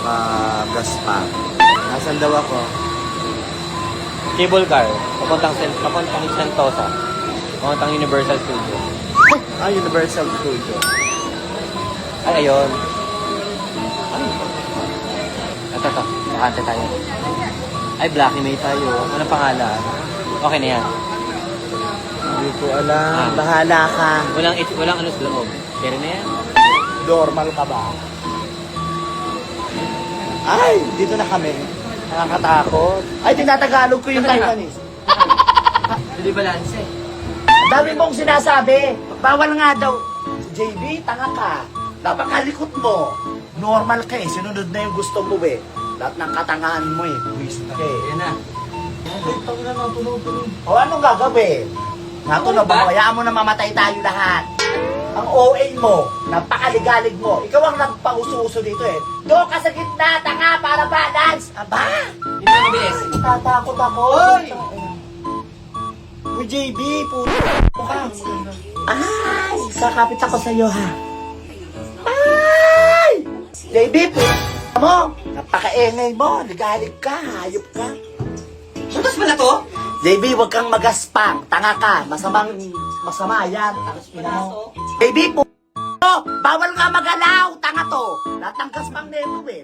nakagaspang. Nasaan daw ako? Cable car. Papuntang Sentosa. Papuntang Universal Studio. Universal Studio. Ay, ayun. Ito. Nakante tayo. Ay, Blacky May tayo. Anong pangalan? Okay na yan. Hindi ko alam. Bahala ka. Walang ano sa loob. Pero na yan. Normal ka ba? Ay, dito na kami. Nakakatakot. Ay, tinatagalog ko yung Taiwanese. Hindi balance eh. Ang dami mong sinasabi. Bawal nga daw. JB, tanga ka. Napakalikot mo. Normal ka eh. Sinunod na yung gusto mo eh. Lahat ng katangahan mo eh. Buwis ka eh. Yan na. O anong gagawin? Natunog mo, hayaan mo na mamatay tayo lahat. Ang OA mo, napakaligalig mo. Ikaw ang nagpauso-uso dito eh. Doon ka sa gitna, tanga, para balance. Aba! Hindi na mabilis. Tatakot ako. Hoy! Uy, JB, puto ka. Ay, kakapit ako sa'yo ha. Ay! JB, puto mo. Napakaengay mo. Ligalig ka, hayop ka. Butas ba na to? JB, huwag kang magaspang. Tanga ka. Masama yan. Tapos mo. JB, bawal nga magalaw. Tanga to. Lahat ng gaspang nito eh.